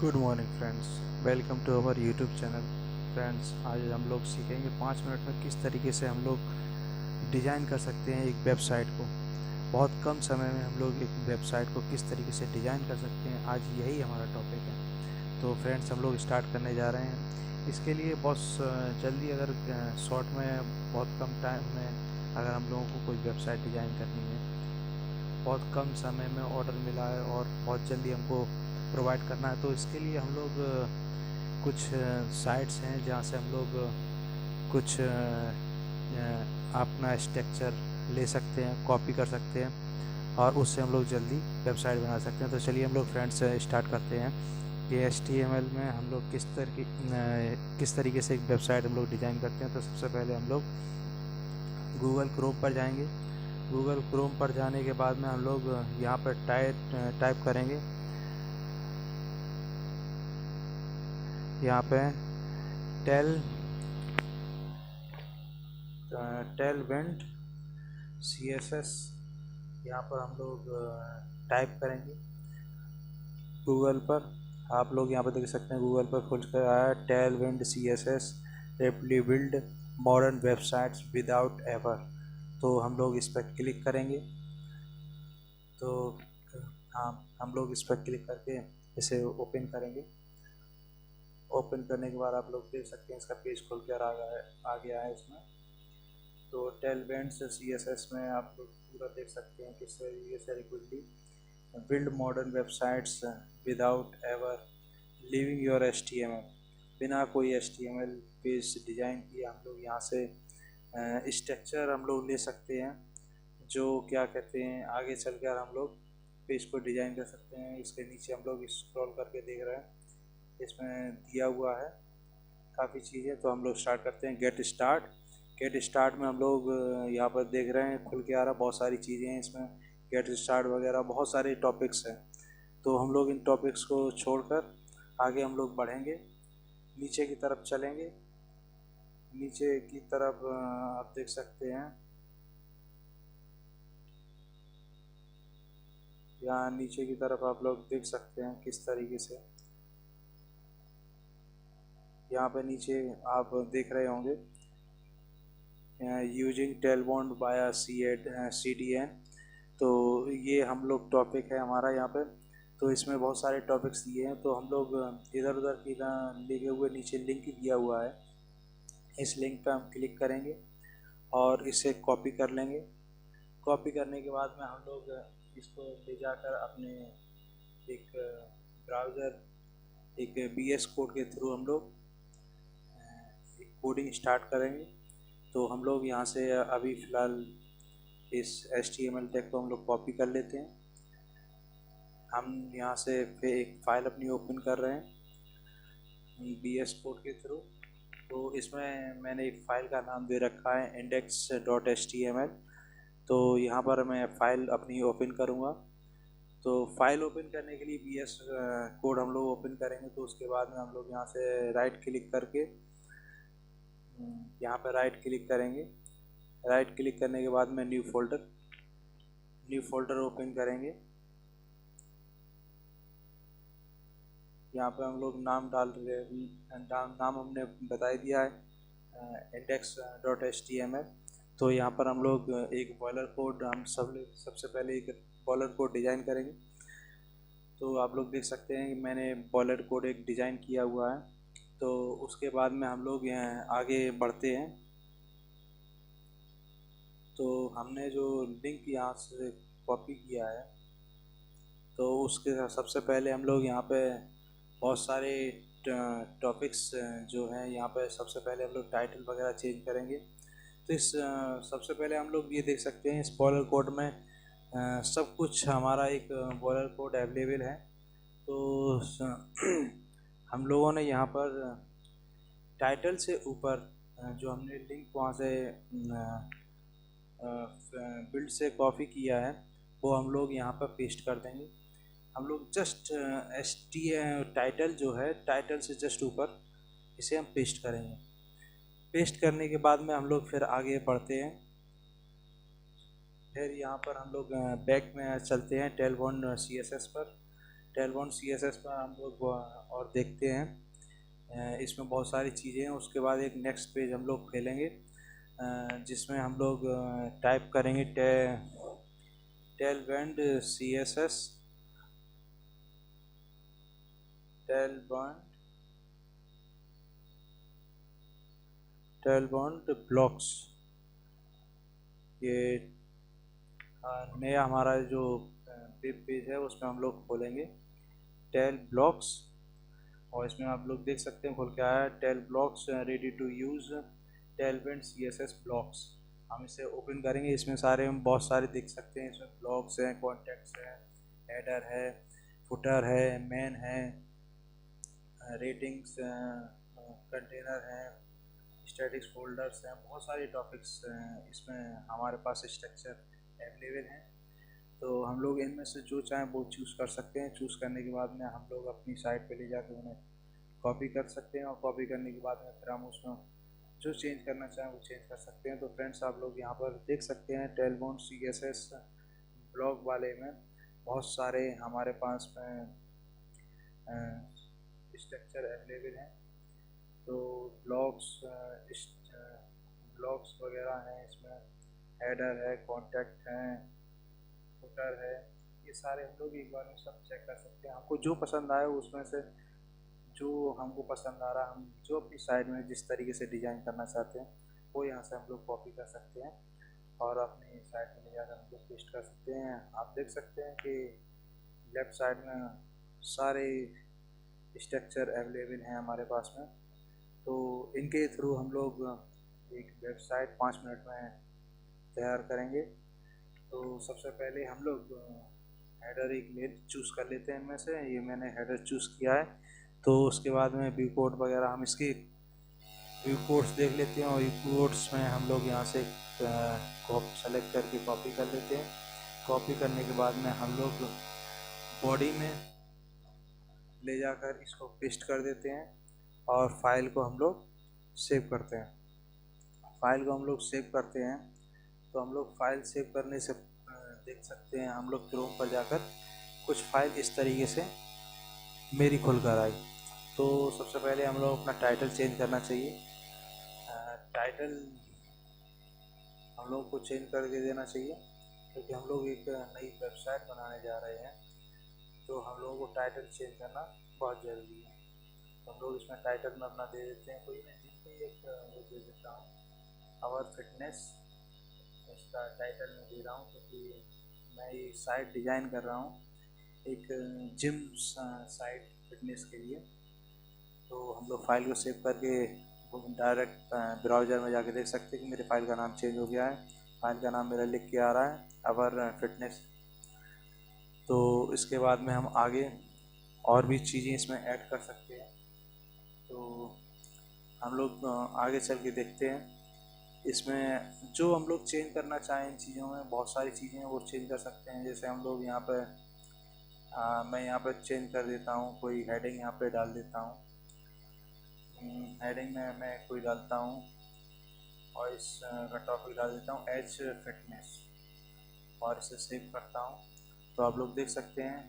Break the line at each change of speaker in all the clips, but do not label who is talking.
Good morning friends, welcome to our YouTube channel. Friends, आज हम लोग सीखेंगे 5 मिनट में किस तरीके से हम लोग डिज़ाइन कर सकते हैं एक वेबसाइट को। बहुत कम समय में हम लोग एक वेबसाइट को किस तरीके से डिज़ाइन कर सकते हैं, आज यही हमारा टॉपिक है। तो फ्रेंड्स, हम लोग स्टार्ट करने जा रहे हैं। इसके लिए बहुत जल्दी, अगर शॉर्ट में, बहुत कम टाइम में अगर हम लोगों को कोई वेबसाइट डिज़ाइन करनी है, बहुत कम समय में ऑर्डर मिला है और बहुत जल्दी हमको प्रोवाइड करना है, तो इसके लिए हम लोग कुछ साइट्स हैं जहाँ से हम लोग कुछ अपना स्ट्रक्चर ले सकते हैं, कॉपी कर सकते हैं और उससे हम लोग जल्दी वेबसाइट बना सकते हैं। तो चलिए हम लोग फ्रेंड्स स्टार्ट करते हैं कि HTML में हम लोग किस तरीके से एक वेबसाइट हम लोग डिज़ाइन करते हैं। तो सबसे पहले हम लोग गूगल क्रोम पर जाएंगे। गूगल क्रोम पर जाने के बाद में हम लोग यहाँ पर टाइप करेंगे, यहाँ पे टेल टेलविंड CSS, यहाँ पर हम लोग टाइप करेंगे गूगल पर। आप लोग यहाँ पर देख सकते हैं, गूगल पर खुल कर आया Tailwind CSS rapidly build modern websites without ever. तो हम लोग इस पर क्लिक करेंगे। तो हाँ, हम लोग इस पर क्लिक करके इसे ओपन करेंगे। ओपन करने के बाद आप लोग देख सकते हैं इसका पेज खुल कर आ गया है इसमें। तो टेलविंड CSS में आप लोग पूरा देख सकते हैं किस तरीके से rapidly build modern websites without ever leaving your HTML। बिना कोई HTML पेज डिज़ाइन किए हम लोग यहाँ से स्ट्रक्चर हम लोग ले सकते हैं, जो क्या कहते हैं, आगे चलकर हम लोग पेज को डिज़ाइन कर सकते हैं। इसके नीचे हम लोग स्क्रॉल करके देख रहे हैं, इसमें दिया हुआ है काफ़ी चीज़ें। तो हम लोग स्टार्ट करते हैं। गेट स्टार्ट में हम लोग यहाँ पर देख रहे हैं खुल के आ रहा, बहुत सारी चीज़ें हैं इसमें। गेट स्टार्ट वगैरह बहुत सारे टॉपिक्स हैं। तो हम लोग इन टॉपिक्स को छोड़कर आगे हम लोग बढ़ेंगे, नीचे की तरफ चलेंगे। नीचे की तरफ आप देख सकते हैं, यहाँ नीचे की तरफ आप लोग देख सकते हैं किस तरीके से यहाँ पे नीचे आप देख रहे होंगे यूजिंग टेलबॉन्ड बाया CDN। तो ये हम लोग टॉपिक है हमारा यहाँ पे। तो इसमें बहुत सारे टॉपिक्स दिए हैं, तो हम लोग इधर उधर की लिखे हुए नीचे लिंक दिया हुआ है, इस लिंक पे हम क्लिक करेंगे और इसे कॉपी कर लेंगे। कॉपी करने के बाद में हम लोग इसको ले जाकर अपने एक ब्राउज़र, एक BS कोड के थ्रू हम लोग एक कोडिंग स्टार्ट करेंगे। तो हम लोग यहाँ से अभी फ़िलहाल इस HTML टैग को हम लोग कॉपी कर लेते हैं। हम यहाँ से फिर एक फ़ाइल अपनी ओपन कर रहे हैं BS कोड के थ्रू। तो इसमें मैंने एक फ़ाइल का नाम दे रखा है index.html। तो यहाँ पर मैं फ़ाइल अपनी ओपन करूँगा। तो फाइल ओपन करने के लिए BS कोड हम लोग ओपन करेंगे। तो उसके बाद में हम लोग यहाँ से राइट क्लिक करके यहाँ पर राइट क्लिक करेंगे। राइट क्लिक करने के बाद में न्यू फोल्डर ओपन करेंगे। यहाँ पे हम लोग नाम डाल रहे हैं, नाम हमने बता दिया है index.html। तो यहाँ पर हम लोग एक बॉयलर कोड, हम सबसे पहले एक बॉयलर कोड डिज़ाइन करेंगे। तो आप लोग देख सकते हैं कि मैंने बॉयलर कोड एक डिज़ाइन किया हुआ है। तो उसके बाद में हम लोग यहाँ आगे बढ़ते हैं। तो हमने जो लिंक यहाँ से कॉपी किया है, तो उसके सबसे पहले हम लोग यहाँ पे बहुत सारे टॉपिक्स जो हैं, यहाँ पे सबसे पहले हम लोग टाइटल वगैरह चेंज करेंगे। तो इस सबसे पहले हम लोग ये देख सकते हैं, इस बॉयलर कोड में सब कुछ हमारा एक बॉयलर कोड अवेलेबल है। तो हम लोगों ने यहाँ पर टाइटल से ऊपर जो हमने लिंक वहाँ से बिल्ड से कॉपी किया है, वो हम लोग यहाँ पर पेस्ट कर देंगे। हम लोग जस्ट टाइटल जो है, टाइटल से जस्ट ऊपर इसे हम पेस्ट करेंगे। पेस्ट करने के बाद में हम लोग फिर आगे बढ़ते हैं। फिर यहाँ पर हम लोग बैक में चलते हैं टेलबॉन्ड CSS पर। टेलबॉन्ड CSS पर हम लोग और देखते हैं। इसमें बहुत सारी चीज़ें हैं। उसके बाद एक नेक्स्ट पेज हम लोग खेलेंगे जिसमें हम लोग टाइप करेंगे टेलबॉन्ड CSS टेलबॉन्ड ब्लॉक्स। ये नया हमारा जो वेब पेज है उसमें हम लोग खोलेंगे टेल ब्लॉक्स। और इसमें आप लोग देख सकते हैं खुल के आया tail blocks ready to use Tailwind CSS blocks. हम इसे ओपन करेंगे। इसमें सारे हम बहुत सारे देख सकते हैं। इसमें ब्लॉक्स हैं, कॉन्टेक्ट्स हैं, हेडर है, फुटर है, मेन है, रेटिंग्स, कंटेनर हैं, स्टैटिक्स फोल्डर्स हैं, बहुत सारे टॉपिक्स इसमें हमारे पास स्ट्रक्चर अवेलेबल हैं। तो हम लोग इनमें से जो चाहें वो चूज़ कर सकते हैं। चूज़ करने के बाद में हम लोग अपनी साइट पे ले जाकर उन्हें कॉपी कर सकते हैं और कॉपी करने के बाद में फिर हम उसमें जो चेंज करना चाहें वो चेंज कर सकते हैं। तो फ्रेंड्स आप लोग यहाँ पर देख सकते हैं टेलबॉन्ड CSS ब्लॉग वाले में बहुत सारे हमारे पास में स्ट्रक्चर अवेलेबल हैं। तो ब्लॉग्स वगैरह हैं, इसमें हेडर है, कॉन्टैक्ट हैं, फुटर है, ये सारे हम लोग एक बार में सब चेक कर सकते हैं। हमको जो पसंद आए उसमें से जो हमको पसंद आ रहा हम जो अपनी साइड में जिस तरीके से डिज़ाइन करना चाहते हैं वो यहाँ से हम लोग कॉपी कर सकते हैं और अपनी साइड में ले जाकर हम लोग पेस्ट कर सकते हैं। आप देख सकते हैं कि लेफ़्ट साइड में सारे स्ट्रक्चर अवेलेबल हैं हमारे पास में। तो इनके थ्रू हम लोग एक वेबसाइट 5 मिनट में तैयार करेंगे। तो सबसे पहले हम लोग हेडर एक ले चूज़ कर लेते हैं। इनमें से ये मैंने हेडर चूज़ किया है। तो उसके बाद में व्यू कोड वगैरह हम इसकी व्यू कोड्स देख लेते हैं और व्यू कोड्स में हम लोग यहाँ से सेलेक्ट करके कॉपी कर लेते हैं। कॉपी करने के बाद में हम लोग बॉडी में ले जाकर इसको पेस्ट कर देते हैं और फाइल को हम लोग सेव करते हैं। फाइल को हम लोग सेव करते हैं तो हम लोग फाइल सेव करने से देख सकते हैं हम लोग क्रोम पर जाकर कुछ फाइल इस तरीके से मेरी खुल कर आई। तो सबसे पहले हम लोग अपना टाइटल चेंज करना चाहिए। टाइटल हम लोग को चेंज करके देना चाहिए क्योंकि हम लोग एक नई वेबसाइट बनाने जा रहे हैं। तो हम लोगों को टाइटल चेंज करना बहुत ज़रूरी है। तो हम लोग इसमें टाइटल में अपना दे देते हैं। कोई मैं जिसमें एक वो दे देता हूँ आवर फिटनेस। इसका टाइटल मैं दे रहा हूँ क्योंकि मैं ये साइट डिज़ाइन कर रहा हूँ एक जिम साइट फिटनेस के लिए। तो हम लोग फाइल को सेव करके डायरेक्ट ब्राउज़र में जाके देख सकते हैं कि मेरे फाइल का नाम चेंज हो गया है। फाइल का नाम मेरा लिख के आ रहा है आवर फिटनेस। तो इसके बाद में हम आगे और भी चीज़ें इसमें ऐड कर सकते हैं। तो हम लोग आगे चल के देखते हैं इसमें जो हम लोग चेंज करना चाहें। इन चीज़ों में बहुत सारी चीज़ें हैं वो चेंज कर सकते हैं। जैसे हम लोग यहाँ पर मैं यहाँ पर चेंज कर देता हूँ, कोई हेडिंग यहाँ पे डाल देता हूँ। हेडिंग में मैं कोई डालता हूँ और इसका टॉपिक डाल देता हूँ एज फिटनेस और इसे सेव करता हूँ। तो आप लोग देख सकते हैं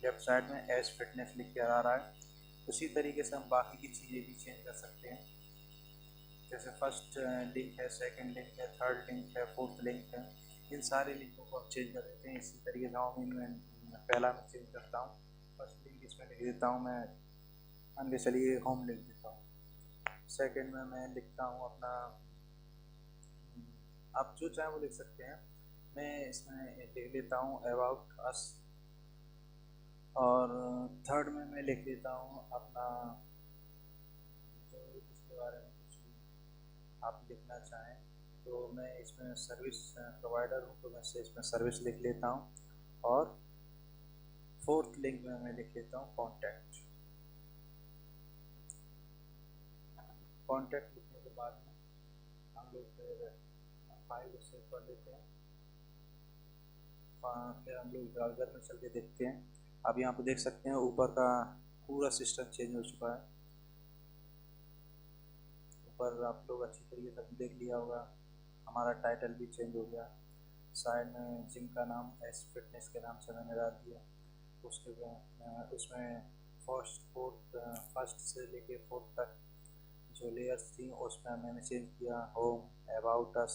लेफ्ट साइड में एज फिटनेस लिख के आ रहा है। उसी तरीके से हम बाकी की चीज़ें भी चेंज कर सकते हैं। जैसे फर्स्ट लिंक है, सेकंड लिंक है, थर्ड लिंक है, फोर्थ लिंक है, इन सारे लिंकों को हम चेंज कर देते हैं। इसी तरीके से हम इनमें पहला मैं चेंज करता हूँ। फर्स्ट लिंक इसमें लिख देता हूँ मैं, मान के चलिए होम लिख देता हूँ। सेकंड में मैं लिखता हूँ अपना, आप जो चाहें वो लिख सकते हैं। मैं इसमें लिख देता हूँ अबाउट अस। और थर्ड में मैं लिख देता हूँ अपना जो इसके बारे में कुछ आप लिखना चाहें। तो मैं इसमें सर्विस प्रोवाइडर हूँ तो मैं इसमें सर्विस लिख लेता हूँ। और फोर्थ लिंक में मैं लिख लेता हूँ कॉन्टैक्ट। कॉन्टैक्ट लिखने के बाद में हम लोग फिर फाइल को सेव कर लेते हैं। फिर हम लोग ब्राउज़र में चल के देखते हैं। अब यहाँ पे देख सकते हैं ऊपर का पूरा सिस्टम चेंज हो चुका है। ऊपर आप लोग अच्छी तरीके से देख लिया होगा हमारा टाइटल भी चेंज हो गया। साइड में जिम का नाम एस फिटनेस के नाम से मैंने डाल दिया। उसमें फर्स्ट से लेके फोर्थ तक जो लेयर्स थी उसमें मैंने चेंज किया। Home, about us,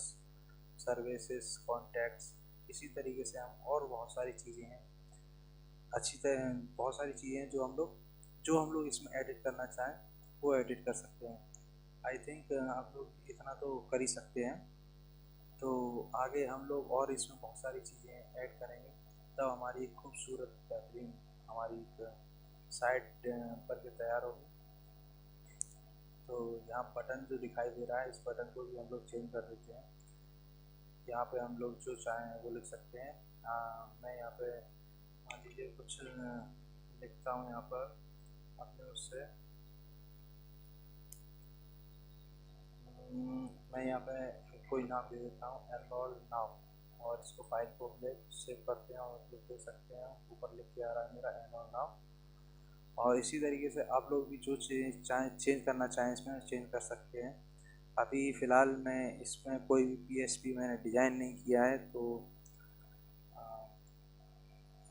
services, contacts. इसी तरीके से हम और बहुत सारी चीज़ें हैं, बहुत सारी चीज़ें हैं जो हम लोग इसमें एडिट करना चाहें वो एडिट कर सकते हैं। आई थिंक आप लोग इतना तो कर ही सकते हैं। तो आगे हम लोग और इसमें बहुत सारी चीज़ें ऐड करेंगे, तब हमारी एक खूबसूरत बेहतरीन हमारी एक साइट पर के तैयार होगी। तो यहाँ बटन जो दिखाई दे रहा है, इस बटन को भी हम लोग चेंज कर देते हैं। यहाँ पे हम लोग जो चाहें वो लिख सकते हैं। मैं यहाँ पे मान लीजिए कुछ लिखता हूँ यहाँ पर अपने उससे। मैं यहाँ पे कोई नाम दे देता हूँ, एनरोल नाउ, और इसको फाइल को हम लोग सेव करते हैं और लिख दे सकते हैं। ऊपर लिख के आ रहा है मेरा एनरोल नाउ। और इसी तरीके से आप लोग भी जो चेंज करना चाहें इसमें चेंज कर सकते हैं। अभी फ़िलहाल मैं इसमें कोई भी PHP मैंने डिज़ाइन नहीं किया है, तो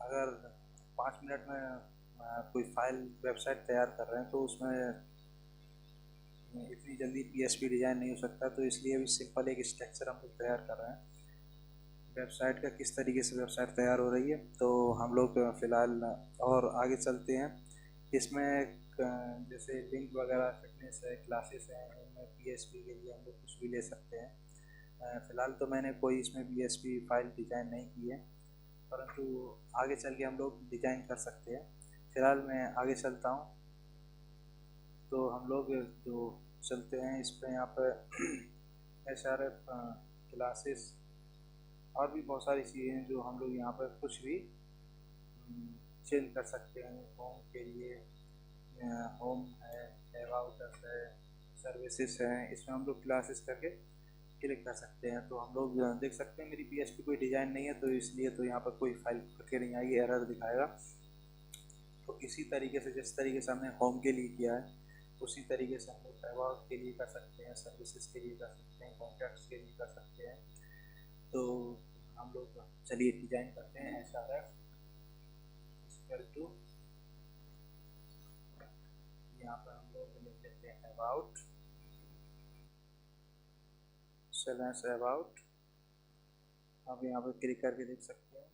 अगर 5 मिनट में कोई फाइल वेबसाइट तैयार कर रहे हैं तो उसमें इतनी जल्दी PHP डिज़ाइन नहीं हो सकता। तो इसलिए अभी सिंपल एक स्ट्रक्चर हम लोग तैयार कर रहे हैं वेबसाइट का, किस तरीके से वेबसाइट तैयार हो रही है। तो हम लोग फ़िलहाल और आगे चलते हैं। इसमें जैसे लिंक वगैरह, फिटनेस है, क्लासेस हैं, उनमें PHP के लिए हम लोग कुछ भी ले सकते हैं। फ़िलहाल तो मैंने कोई इसमें PHP फाइल डिज़ाइन नहीं की है, परंतु आगे चल के हम लोग डिज़ाइन कर सकते हैं। फ़िलहाल मैं आगे चलता हूँ। तो हम लोग जो चलते हैं इस पर यहाँ पर SRF क्लासेस और भी बहुत सारी चीज़ें हैं जो हम लोग यहाँ पर कुछ भी चेंज कर सकते हैं। होम के लिए होम है, अबाउट अस है, सर्विसेज हैं, इसमें हम लोग क्लासेस करके क्लिक कर सकते हैं। तो हम लोग देख सकते हैं मेरी PHP कोई डिज़ाइन नहीं है, तो इसलिए तो यहाँ पर कोई फाइल करके नहीं आएगी, एरर दिखाएगा। तो इसी तरीके से जिस तरीके से हमने होम के लिए किया है उसी तरीके से हम लोग अबाउट के लिए कर सकते हैं, सर्विसेज के लिए कर सकते हैं, कॉन्टैक्ट्स के लिए कर सकते हैं। तो हम लोग चलिए डिज़ाइन करते हैं। SRF इक्वल टू, यहाँ पर हम लोग लिख देते हैं अबाउट / अबाउट। आप यहाँ पर क्लिक करके देख सकते हैं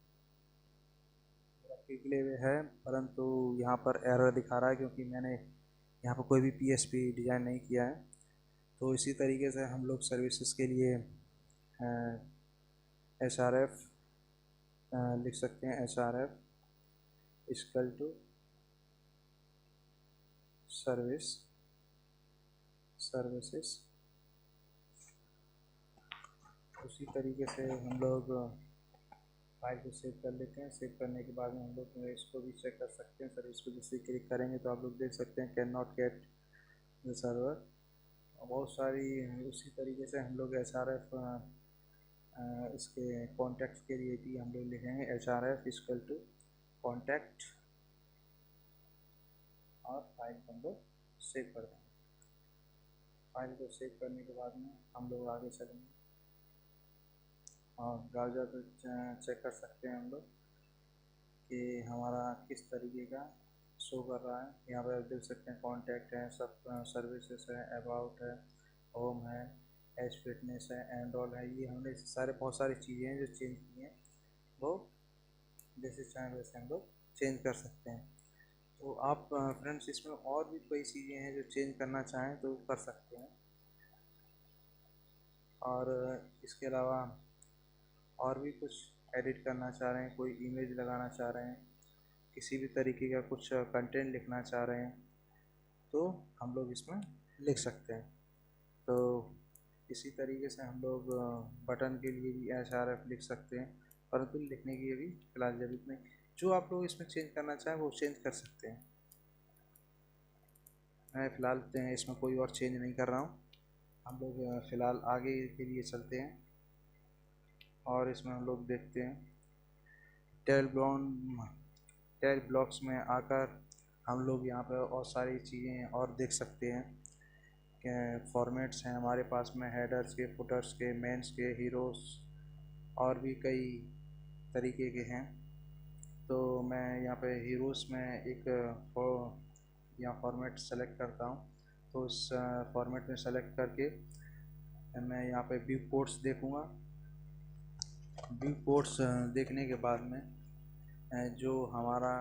मेरा क्लिक ले हुए है, परंतु यहाँ पर एरर दिखा रहा है क्योंकि मैंने यहाँ पर कोई भी PHP डिज़ाइन नहीं किया है। तो इसी तरीके से हम लोग सर्विसेज के लिए SRF लिख सकते हैं। SRF equal to services. उसी तरीके से हम लोग फाइल को सेव कर लेते हैं। सेव करने के बाद में हम लोग इसको भी चेक कर सकते हैं। सर्विस को जैसे क्लिक करेंगे तो आप लोग देख सकते हैं can not get the server. बहुत सारी उसी तरीके से हम लोग SRF इसके कॉन्टैक्ट के लिए भी हम लोग लिखेंगे SRF इक्वल टू कॉन्टैक्ट, और फाइल को हम लोग सेव कर देंगे। फाइल को सेव करने के बाद में हम लोग आगे चलेंगे और ब्राउज़र पर चेक कर सकते हैं हम लोग कि हमारा किस तरीके का शो कर रहा है। यहाँ पर देख सकते हैं कॉन्टैक्ट है, सब सर्विसेज है, अबाउट है, होम है, एज फिटनेस है, एनरोल है। ये हमने बहुत सारी चीज़ें हैं जो चेंज की हैं, वो जैसे चाहें वैसे हम लोग चेंज कर सकते हैं। तो आप फ्रेंड्स इसमें और भी कई चीज़ें हैं जो चेंज करना चाहें तो कर सकते हैं। और इसके अलावा और भी कुछ एडिट करना चाह रहे हैं, कोई इमेज लगाना चाह रहे हैं, किसी भी तरीके का कुछ कंटेंट लिखना चाह रहे हैं तो हम लोग इसमें लिख सकते हैं। तो इसी तरीके से हम लोग बटन के लिए भी SRF लिख सकते हैं, परंतु लिखने की अभी फिलहाल ज़रूरत नहीं। जो आप लोग इसमें चेंज करना चाहें वो चेंज कर सकते हैं। मैं फ़िलहाल इसमें कोई और चेंज नहीं कर रहा हूँ। हम लोग फ़िलहाल आगे के लिए चलते हैं और इसमें हम लोग देखते हैं टेल ब्लॉक्स में आकर हम लोग यहाँ पर और सारी चीज़ें और देख सकते हैं कि फॉर्मेट्स हैं हमारे पास में, हेडर्स के, फुटर्स के, मेंस के, हीरोज़ और भी कई तरीके के हैं। तो मैं यहाँ पे हीरोज़ में एक यहाँ फॉर्मेट सेलेक्ट करता हूँ। तो उस फॉर्मेट में सेलेक्ट करके मैं यहाँ पे व्यू पोर्ट्स देखूँगा। व्यू पोर्ट्स देखने के बाद में जो हमारा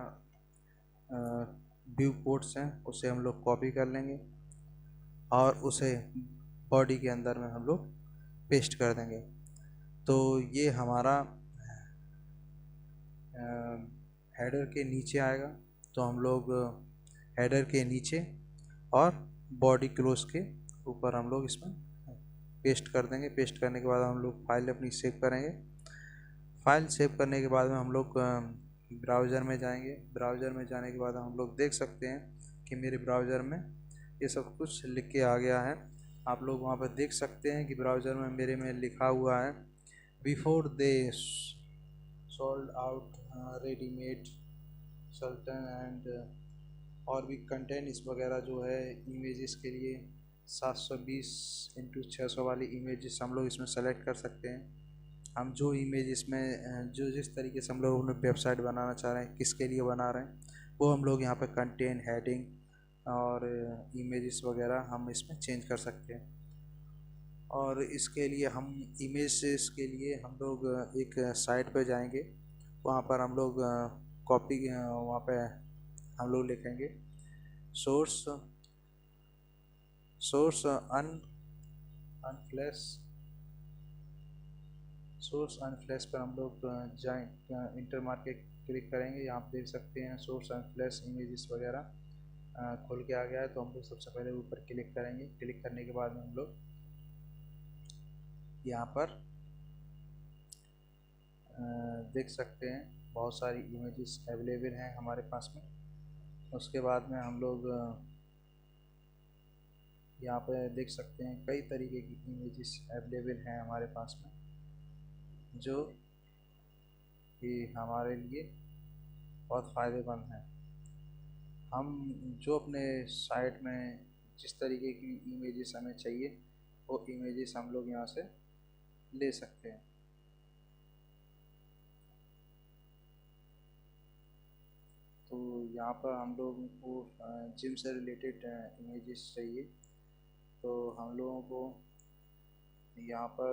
व्यू पोर्ट्स हैं उसे हम लोग कॉपी कर लेंगे और उसे बॉडी के अंदर में हम लोग पेस्ट कर देंगे। तो ये हमारा हेडर के नीचे आएगा। तो हम लोग हेडर के नीचे और बॉडी क्लोज के ऊपर हम लोग इसमें पेस्ट कर देंगे। पेस्ट करने के बाद हम लोग फाइल अपनी सेव करेंगे। फाइल सेव करने के बाद में हम लोग ब्राउज़र में जाएंगे। ब्राउज़र में जाने के बाद हम लोग देख सकते हैं कि मेरे ब्राउज़र में ये सब कुछ लिख के आ गया है। आप लोग वहाँ पर देख सकते हैं कि ब्राउज़र में मेरे में लिखा हुआ है before they sold out readymade सल्टन एंड और भी कंटेंट्स वगैरह जो है इमेजेस के लिए 720x600 वाली इमेजेस हम लोग इसमें सेलेक्ट कर सकते हैं। हम जो इमेजेस में जो जिस तरीके से हम लोग अपने वेबसाइट बनाना चाह रहे हैं, किसके लिए बना रहे हैं, वो हम लोग यहाँ पे कंटेंट, हेडिंग और इमेजेस वगैरह हम इसमें चेंज कर सकते हैं। और इसके लिए हम इमेजेस के लिए हम लोग एक साइट पर जाएंगे। वहाँ पर हम लोग कॉपी वहाँ पे हम लोग लिखेंगे सोर्स अनफ्लैश पर हम लोग जाएँ, इंटर मार के क्लिक करेंगे। यहाँ आप देख सकते हैं सोर्स अनफ्लैश इमेजेस वगैरह खुल के आ गया है। तो हम लोग सबसे पहले ऊपर क्लिक करेंगे। क्लिक करने के बाद में हम लोग यहाँ पर देख सकते हैं बहुत सारी इमेजेस अवेलेबल हैं हमारे पास में। उसके बाद में हम लोग यहाँ पे देख सकते हैं कई तरीके की इमेजेस अवेलेबल हैं हमारे पास में, जो कि हमारे लिए बहुत फ़ायदेमंद हैं। हम जो अपने साइट में जिस तरीके की इमेजेस हमें चाहिए वो इमेजेस हम लोग यहाँ से ले सकते हैं। तो यहाँ पर हम लोगों को जिम से रिलेटेड इमेजेस चाहिए। तो हम लोगों को यहाँ पर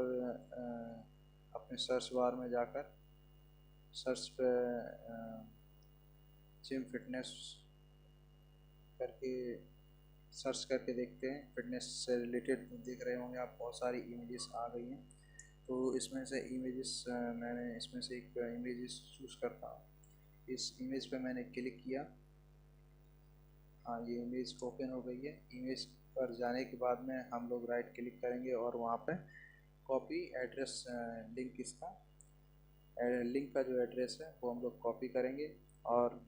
अपने सर्च बार में जाकर सर्च पे जिम फिटनेस करके सर्च करके देखते हैं। फिटनेस से रिलेटेड देख रहे होंगे आप, बहुत सारी इमेजेस आ गई हैं। तो इसमें से इमेजेस मैंने इसमें से एक इमेजेस चूज़ करता हूँ। इस इमेज पे मैंने क्लिक किया। हाँ, ये इमेज ओपन हो गई है। इमेज पर जाने के बाद में हम लोग राइट क्लिक करेंगे और वहाँ पे कॉपी एड्रेस लिंक इसका लिंक का जो एड्रेस है वो हम लोग कॉपी करेंगे और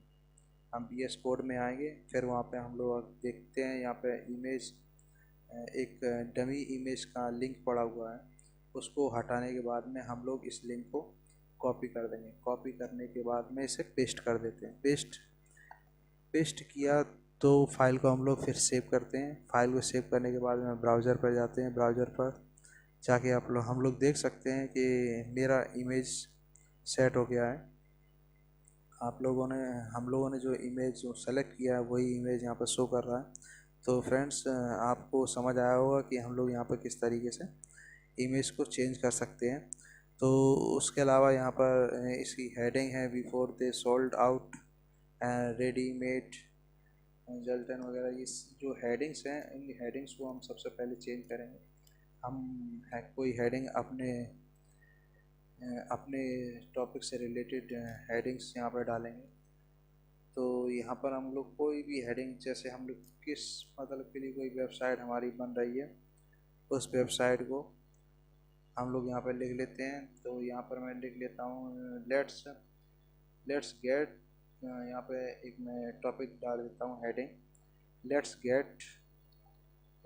हम VS कोड में आएंगे। फिर वहाँ पे हम लोग देखते हैं यहाँ पे इमेज एक डमी इमेज का लिंक पड़ा हुआ है। उसको हटाने के बाद में हम लोग इस लिंक को कॉपी कर देंगे। कॉपी करने के बाद में इसे पेस्ट कर देते हैं। पेस्ट किया तो फाइल को हम लोग फिर सेव करते हैं। फाइल को सेव करने के बाद में ब्राउज़र पर जाते हैं। ब्राउज़र पर जाके हम लोग देख सकते हैं कि मेरा इमेज सेट हो गया है। हम लोगों ने जो इमेज जो सेलेक्ट किया है वही इमेज यहाँ पर शो कर रहा है। तो फ्रेंड्स, आपको समझ आया होगा कि हम लोग यहाँ पर किस तरीके से इमेज को चेंज कर सकते हैं। तो उसके अलावा यहाँ पर इसकी हेडिंग है before they sold out readymade जल्टन वगैरह। ये जो हेडिंग्स हैं, इन हेडिंग्स को हम सबसे पहले चेंज करेंगे। हम कोई हेडिंग अपने टॉपिक से रिलेटेड हेडिंग्स यहाँ पर डालेंगे। तो यहाँ पर हम लोग कोई भी हेडिंग, जैसे हम लोग किस मतलब के लिए कोई वेबसाइट हमारी बन रही है, उस वेबसाइट को हम लोग यहाँ पर लिख लेते हैं। तो यहाँ पर मैं लिख लेता हूँ लेट्स गेट, यहाँ पे एक मैं टॉपिक डाल देता हूँ heading, let's get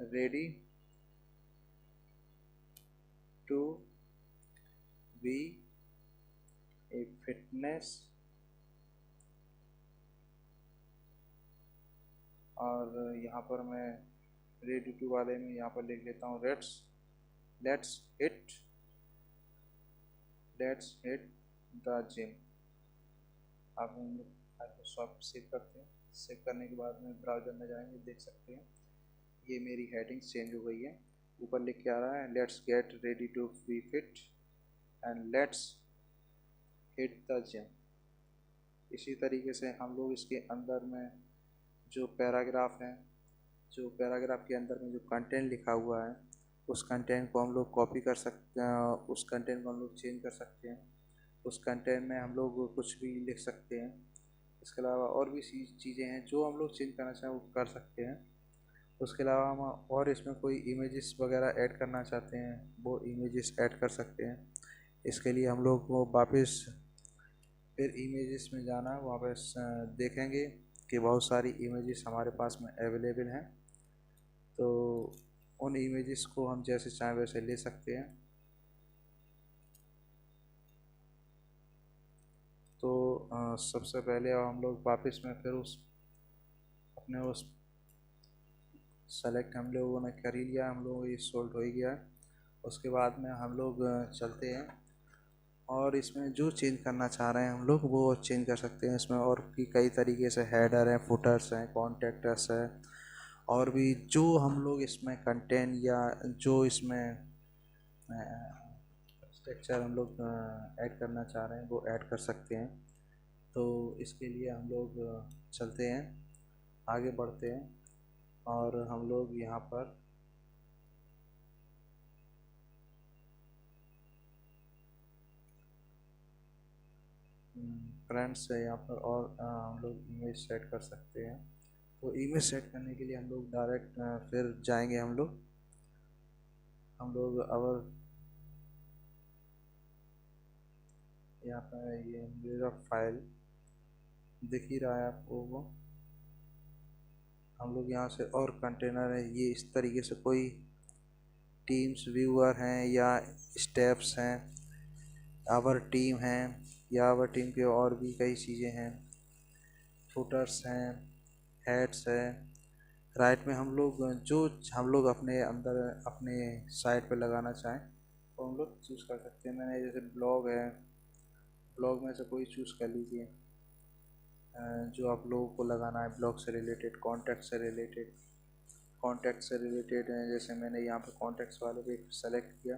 ready to be a fitness. और यहाँ पर मैं रेडी टू वाले में यहाँ पर लिख लेता हूँ लेट्स हिट द जिम। आप हम लोग फाइल को सॉफ्ट सेव करते हैं। सेव करने के बाद में ब्राउज़र में जाएंगे, देख सकते हैं ये मेरी हेडिंग्स चेंज हो गई है। ऊपर लिख के आ रहा है let's get ready to be fit and let's hit the gym. इसी तरीके से हम लोग इसके अंदर में जो पैराग्राफ है, जो पैराग्राफ के अंदर में जो कंटेंट लिखा हुआ है, उस कंटेंट को हम लोग कॉपी कर सकते हैं, उस कंटेंट को हम लोग चेंज कर सकते हैं। उस कंटेंट में हम लोग कुछ भी लिख सकते हैं। इसके अलावा और भी चीज़ें हैं जो हम लोग चेंज करना चाहें वो कर सकते हैं। उसके अलावा हम और इसमें कोई इमेजेस वगैरह ऐड करना चाहते हैं वो इमेजेस ऐड कर सकते हैं। इसके लिए हम लोग वो वापस फिर इमेजेस में जाना, वापस देखेंगे कि बहुत सारी इमेजेस हमारे पास में अवेलेबल हैं। तो उन इमेजेस को हम जैसे चाहें वैसे ले सकते हैं। तो सबसे पहले हम लोग वापस में फिर उस अपने उस सेलेक्ट हम लोगों ने कर ही लिया, हम लोग ये सोल्व हो ही गया। उसके बाद में हम लोग चलते हैं और इसमें जो चेंज करना चाह रहे हैं हम लोग वो चेंज कर सकते हैं। इसमें और भी कई तरीके से हेडर हैं, फुटर्स हैं, कॉन्टेक्टर्स है, और भी जो हम लोग इसमें कंटेंट या जो इसमें स्ट्रक्चर हम लोग ऐड करना चाह रहे हैं वो ऐड कर सकते हैं। तो इसके लिए हम लोग चलते हैं, आगे बढ़ते हैं और हम लोग यहाँ पर फ्रेंड्स है यहाँ पर, और हम लोग इमेज सेट कर सकते हैं। तो इमेज सेट करने के लिए हम लोग डायरेक्ट फिर जाएंगे, हम लोग अवर यहाँ पर ये मेरा फाइल दिख ही रहा है आपको वो। हम लोग यहाँ से और कंटेनर है, ये इस तरीके से कोई टीम्स व्यूअर हैं या स्टेप्स हैं, आवर टीम हैं या आवर टीम के और भी कई चीज़ें हैं, फुटर्स हैं, हेड्स है। राइट में हम लोग जो हम लोग अपने अंदर अपने साइट पे लगाना चाहें तो हम लोग चूज़ कर सकते हैं। मैंने जैसे ब्लॉग है, ब्लॉग में से कोई चूज़ कर लीजिए जो आप लोगों को लगाना है ब्लॉग से रिलेटेड, कॉन्टैक्ट से रिलेटेड। कॉन्टैक्ट से रिलेटेड है, जैसे मैंने यहाँ पे कॉन्टैक्ट्स वाले पे सेलेक्ट किया,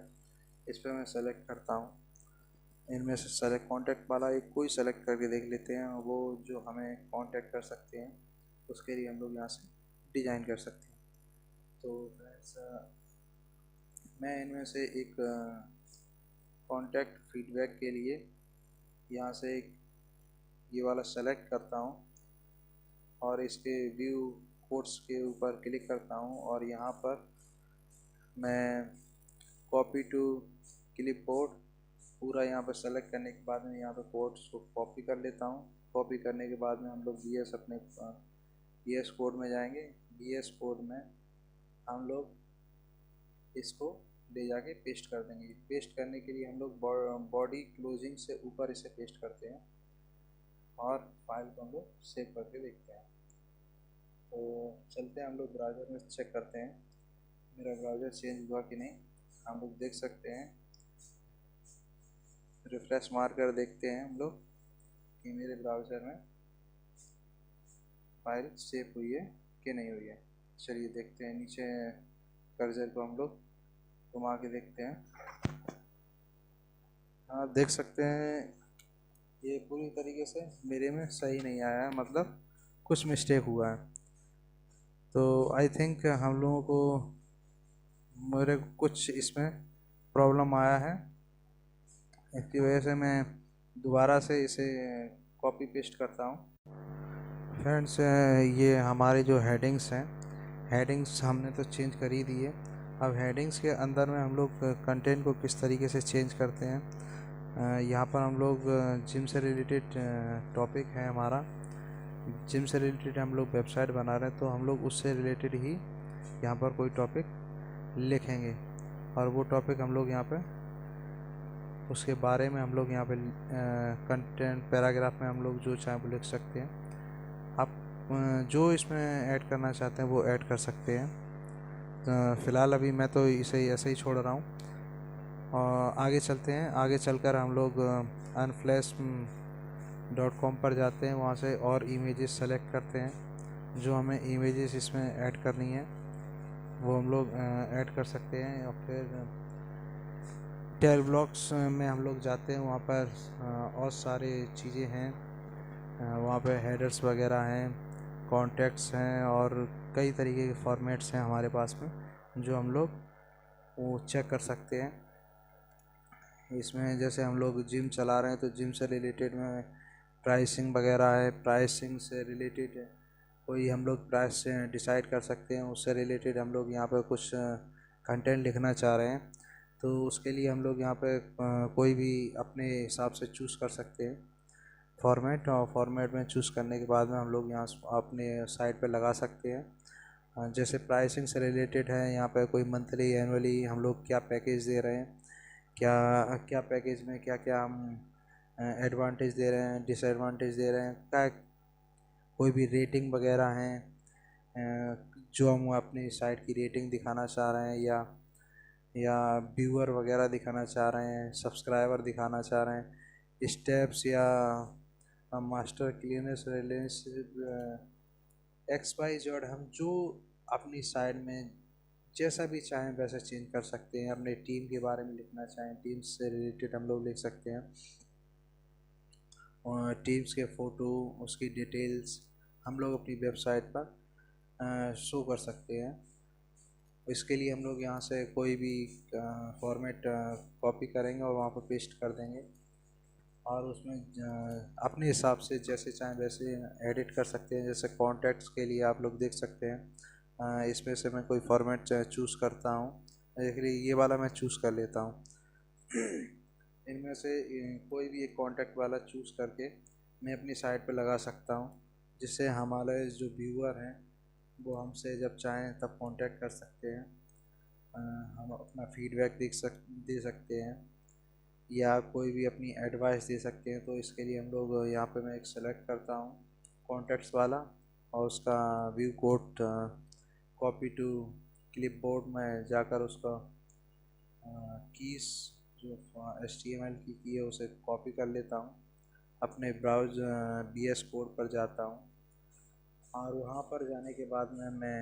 इस पर मैं सेलेक्ट करता हूँ। इनमें से सेलेक्ट कॉन्टैक्ट वाला एक कोई सेलेक्ट करके देख लेते हैं, वो जो हमें कॉन्टैक्ट कर सकते हैं उसके लिए हम लोग यहाँ से डिज़ाइन कर सकते हैं। तो मैं इनमें से एक कॉन्टैक्ट फीडबैक के लिए यहाँ से एक ये वाला सेलेक्ट करता हूँ और इसके व्यू कोड्स के ऊपर क्लिक करता हूँ और यहाँ पर मैं कॉपी टू क्लिपबोर्ड पूरा यहाँ पर सेलेक्ट करने के बाद में यहाँ पर कोड्स को कॉपी कर लेता हूँ। कॉपी करने के बाद में हम लोग अपने VS कोड में जाएंगे। VS कोड में हम लोग इसको ले जाके पेस्ट कर देंगे। पेस्ट करने के लिए हम लोग बॉडी क्लोजिंग से ऊपर इसे पेस्ट करते हैं और फाइल को हम लोग सेव करके देखते हैं। तो चलते हैं हम लोग ब्राउज़र में चेक करते हैं मेरा ब्राउज़र चेंज हुआ कि नहीं। हम लोग देख सकते हैं, रिफ्रेश मार कर देखते हैं हम लोग कि मेरे ब्राउज़र में फाइल सेव हुई है कि नहीं हुई है। चलिए देखते हैं, नीचे कर्सर को हम लोग घुमा के देखते हैं। हाँ देख सकते हैं ये पूरी तरीके से मेरे में सही नहीं आया है, मतलब कुछ मिस्टेक हुआ है। तो आई थिंक हम लोगों को मेरे कुछ इसमें प्रॉब्लम आया है, इसकी वजह से मैं दोबारा से इसे कॉपी पेस्ट करता हूँ। फ्रेंड्स ये हमारे जो हेडिंग्स हैं, हेडिंग्स हमने तो चेंज कर ही दी है। अब हेडिंग्स के अंदर में हम लोग कंटेंट को किस तरीके से चेंज करते हैं। यहाँ पर हम लोग जिम से रिलेटेड टॉपिक है हमारा, जिम से रिलेटेड हम लोग वेबसाइट बना रहे हैं, तो हम लोग उससे रिलेटेड ही यहाँ पर कोई टॉपिक लिखेंगे और वो टॉपिक हम लोग यहाँ पे उसके बारे में हम लोग यहाँ पे कंटेंट पैराग्राफ में हम लोग जो चाहें वो लिख सकते हैं। आप जो इसमें ऐड करना चाहते हैं वो ऐड कर सकते हैं। फ़िलहाल अभी मैं तो इसे ऐसे ही छोड़ रहा हूँ और आगे चलते हैं। आगे चलकर हम लोग अनफ्लैश .com पर जाते हैं, वहाँ से और इमेजेस सेलेक्ट करते हैं। जो हमें इमेजेस इसमें ऐड करनी है वो हम लोग ऐड कर सकते हैं। और फिर टेल ब्लॉक्स में हम लोग जाते हैं, वहाँ पर और सारी चीज़ें हैं। वहाँ पे हेडर्स वगैरह हैं, कॉन्टेक्ट्स हैं और कई तरीके के फॉर्मेट्स हैं हमारे पास में, जो हम लोग वो चेक कर सकते हैं। इसमें जैसे हम लोग जिम चला रहे हैं तो जिम से रिलेटेड में प्राइसिंग वगैरह है, प्राइसिंग से रिलेटेड है, कोई हम लोग प्राइस डिसाइड कर सकते हैं, उससे रिलेटेड हम लोग यहाँ पर कुछ कंटेंट लिखना चाह रहे हैं तो उसके लिए हम लोग यहाँ पे कोई भी अपने हिसाब से चूज़ कर सकते हैं फॉर्मेट। और फॉर्मेट में चूज़ करने के बाद में हम लोग यहाँ अपने साइट पे लगा सकते हैं। जैसे प्राइसिंग से रिलेटेड है, यहाँ पे कोई मंथली एनुअली हम लोग क्या पैकेज दे रहे हैं, क्या क्या पैकेज में क्या क्या हम एडवांटेज दे रहे हैं, डिसएडवांटेज दे रहे हैं, क्या कोई भी रेटिंग वगैरह हैं जो हम अपनी साइट की रेटिंग दिखाना चाह रहे हैं, या व्यूअर वगैरह दिखाना चाह रहे हैं, सब्सक्राइबर दिखाना चाह रहे हैं, स्टेप्स या मास्टर क्लीनेस रिलेशनशिप XYZ, हम जो अपनी साइट में जैसा भी चाहें वैसा चेंज कर सकते हैं। अपने टीम के बारे में लिखना चाहें, टीम्स से रिलेटेड हम लोग लिख सकते हैं, और टीम्स के फ़ोटो, उसकी डिटेल्स हम लोग अपनी वेबसाइट पर शो कर सकते हैं। इसके लिए हम लोग यहाँ से कोई भी फॉर्मेट कॉपी करेंगे और वहाँ पर पेस्ट कर देंगे, और उसमें अपने हिसाब से जैसे चाहें वैसे एडिट कर सकते हैं। जैसे कॉन्टैक्ट्स के लिए आप लोग देख सकते हैं, इसमें से मैं कोई फॉर्मेट चूज़ करता हूँ, देखिए ये वाला मैं चूज़ कर लेता हूँ। इनमें से कोई भी एक कॉन्टैक्ट वाला चूज़ करके मैं अपनी साइट पे लगा सकता हूँ, जिससे हमारे जो व्यूअर हैं वो हमसे जब चाहें तब कांटेक्ट कर सकते हैं। हम अपना फीडबैक दे सकते हैं, या कोई भी अपनी एडवाइस दे सकते हैं। तो इसके लिए हम लोग यहाँ पे मैं एक सेलेक्ट करता हूँ कॉन्टेक्ट्स वाला, और उसका view code copy to clipboard में जाकर उसका कीज़ जो HTML की है उसे कॉपी कर लेता हूँ, अपने ब्राउज VS कोड पर जाता हूँ, और वहाँ पर जाने के बाद में मैं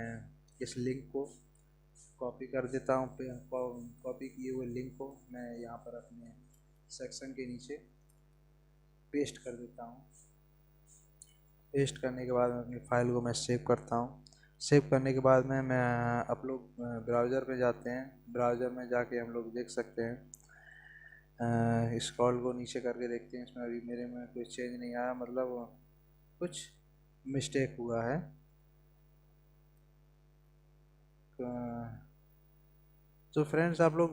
इस लिंक को कॉपी कर देता हूँ। कॉपी किए हुए लिंक को मैं यहाँ पर अपने सेक्शन के नीचे पेस्ट कर देता हूँ। पेस्ट करने के बाद मैं अपनी फ़ाइल को मैं सेव करता हूँ। सेव करने के बाद में मैं आप लोग ब्राउज़र में जाते हैं, ब्राउज़र में जाके हम लोग देख सकते हैं, स्क्रॉल को नीचे करके देखते हैं। इसमें अभी मेरे में कोई चेंज नहीं आया, मतलब कुछ मिस्टेक हुआ है। तो फ्रेंड्स आप लोग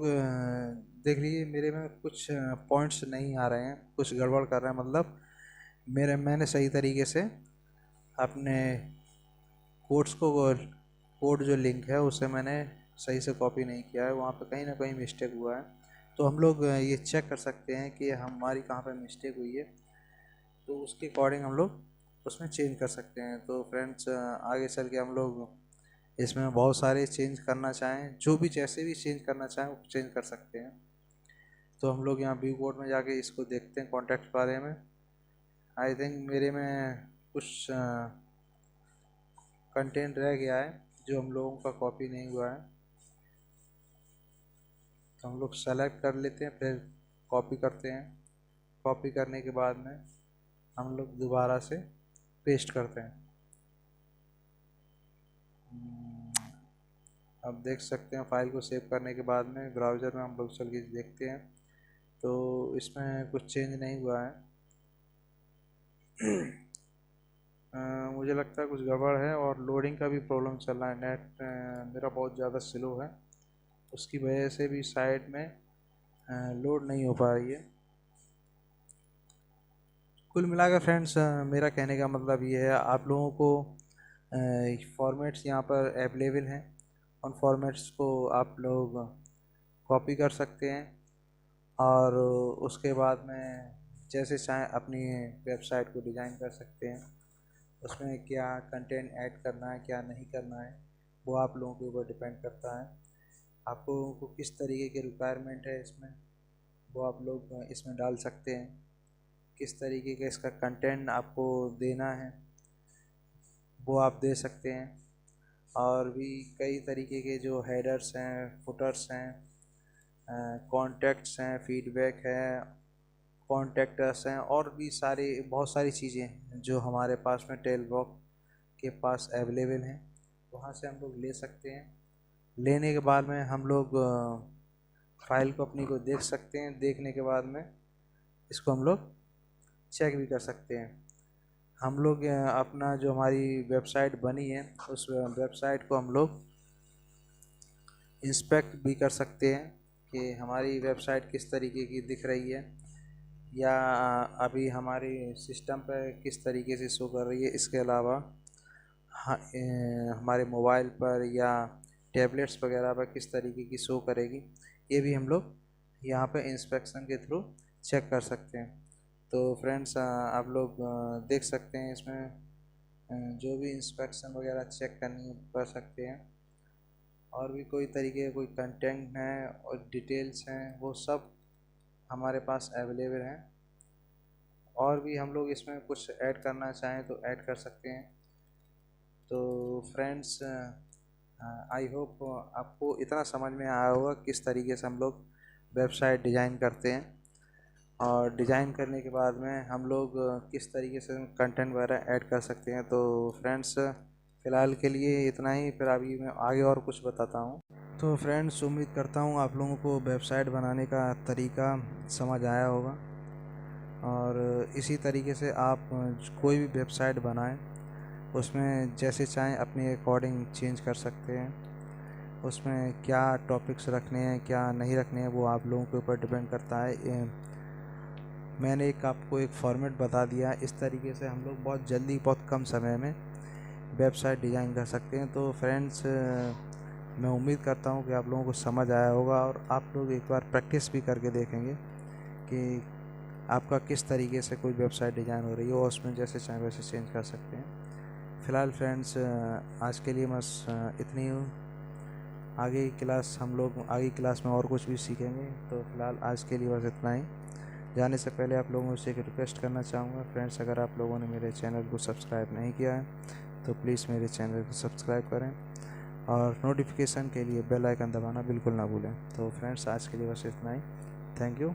देख लीजिए, मेरे में कुछ पॉइंट्स नहीं आ रहे हैं, कुछ गड़बड़ कर रहे हैं। मतलब मैंने सही तरीके से अपने कोड्स को, कोड जो लिंक है उसे मैंने सही से कॉपी नहीं किया है, वहाँ पे कहीं ना कहीं मिस्टेक हुआ है। तो हम लोग ये चेक कर सकते हैं कि हमारी कहाँ पे मिस्टेक हुई है, तो उसके अकॉर्डिंग हम लोग उसमें चेंज कर सकते हैं। तो फ्रेंड्स आगे चल के हम लोग इसमें बहुत सारे चेंज करना चाहें, जो भी जैसे भी चेंज करना चाहें वो चेंज कर सकते हैं। तो हम लोग यहाँ व्यू कोड में जाके इसको देखते हैं कॉन्टैक्ट बारे में। आई थिंक मेरे में कुछ कंटेंट रह गया है जो हम लोगों का कॉपी नहीं हुआ है, तो हम लोग सेलेक्ट कर लेते हैं, फिर कॉपी करते हैं। कॉपी करने के बाद में हम लोग दोबारा से पेस्ट करते हैं। अब देख सकते हैं फाइल को सेव करने के बाद में ब्राउज़र में हम लोग चल के देखते हैं, तो इसमें कुछ चेंज नहीं हुआ है। मुझे लगता है कुछ गड़बड़ है, और लोडिंग का भी प्रॉब्लम चल रहा है। नेट मेरा बहुत ज़्यादा स्लो है, उसकी वजह से भी साइट में लोड नहीं हो पा रही है। कुल मिलाकर फ्रेंड्स मेरा कहने का मतलब ये है, आप लोगों को फॉर्मेट्स यहाँ पर अवेलेबल हैं, उन फॉर्मेट्स को आप लोग कॉपी कर सकते हैं, और उसके बाद में जैसे चाहें अपनी वेबसाइट को डिज़ाइन कर सकते हैं। उसमें क्या कंटेंट ऐड करना है, क्या नहीं करना है, वो आप लोगों के ऊपर डिपेंड करता है। आप लोगों को किस तरीके की रिक्वायरमेंट है इसमें, वो आप लोग इसमें डाल सकते हैं। किस तरीके का इसका कंटेंट आपको देना है वो आप दे सकते हैं। और भी कई तरीके के जो हेडर्स हैं, फुटर्स हैं, कॉन्टेक्ट्स हैं, फीडबैक है, कॉन्टेक्टर्स हैं, और भी सारे बहुत सारी चीज़ें जो हमारे पास में टेलबॉक के पास अवेलेबल हैं, वहाँ से हम लोग ले सकते हैं। लेने के बाद में हम लोग फाइल को अपनी को देख सकते हैं। देखने के बाद में इसको हम लोग चेक भी कर सकते हैं। हम लोग अपना जो हमारी वेबसाइट बनी है उस वेबसाइट को हम लोग इंस्पेक्ट भी कर सकते हैं कि हमारी वेबसाइट किस तरीके की दिख रही है, या अभी हमारी सिस्टम पर किस तरीके से शो कर रही है। इसके अलावा हमारे मोबाइल पर या टैबलेट्स वगैरह पर किस तरीके की शो करेगी, ये भी हम लोग यहाँ पे इंस्पेक्शन के थ्रू चेक कर सकते हैं। तो फ्रेंड्स आप लोग देख सकते हैं इसमें जो भी इंस्पेक्शन वगैरह चेक करनी कर सकते हैं। और भी कोई तरीके कोई कंटेंट हैं और डिटेल्स हैं, वो सब हमारे पास अवेलेबल हैं। और भी हम लोग इसमें कुछ ऐड करना चाहें तो ऐड कर सकते हैं। तो फ्रेंड्स आई होप आपको इतना समझ में आया होगा किस तरीके से हम लोग वेबसाइट डिज़ाइन करते हैं, और डिज़ाइन करने के बाद में हम लोग किस तरीके से कंटेंट वगैरह ऐड कर सकते हैं। तो फ्रेंड्स फ़िलहाल के लिए इतना ही, फिर अभी मैं आगे और कुछ बताता हूँ। तो फ्रेंड्स उम्मीद करता हूँ आप लोगों को वेबसाइट बनाने का तरीका समझ आया होगा, और इसी तरीके से आप कोई भी वेबसाइट बनाएं, उसमें जैसे चाहें अपने अकॉर्डिंग चेंज कर सकते हैं। उसमें क्या टॉपिक्स रखने हैं क्या नहीं रखने हैं वो आप लोगों के ऊपर डिपेंड करता है। मैंने आपको एक फॉर्मेट बता दिया, इस तरीके से हम लोग बहुत जल्दी बहुत कम समय में वेबसाइट डिज़ाइन कर सकते हैं। तो फ्रेंड्स मैं उम्मीद करता हूँ कि आप लोगों को समझ आया होगा, और आप लोग एक बार प्रैक्टिस भी करके देखेंगे कि आपका किस तरीके से कोई वेबसाइट डिज़ाइन हो रही है, और उसमें जैसे चाहे वैसे चेंज कर सकते हैं। फ़िलहाल फ्रेंड्स आज के लिए बस इतनी हूँ। आगे की क्लास में और कुछ भी सीखेंगे। तो फ़िलहाल आज के लिए बस इतना ही। जाने से पहले आप लोगों से एक रिक्वेस्ट करना चाहूँगा फ्रेंड्स, अगर आप लोगों ने मेरे चैनल को सब्सक्राइब नहीं किया है तो प्लीज़ मेरे चैनल को सब्सक्राइब करें, और नोटिफिकेशन के लिए बेल आइकन दबाना बिल्कुल ना भूलें। तो फ्रेंड्स आज के लिए बस इतना ही। Thank you.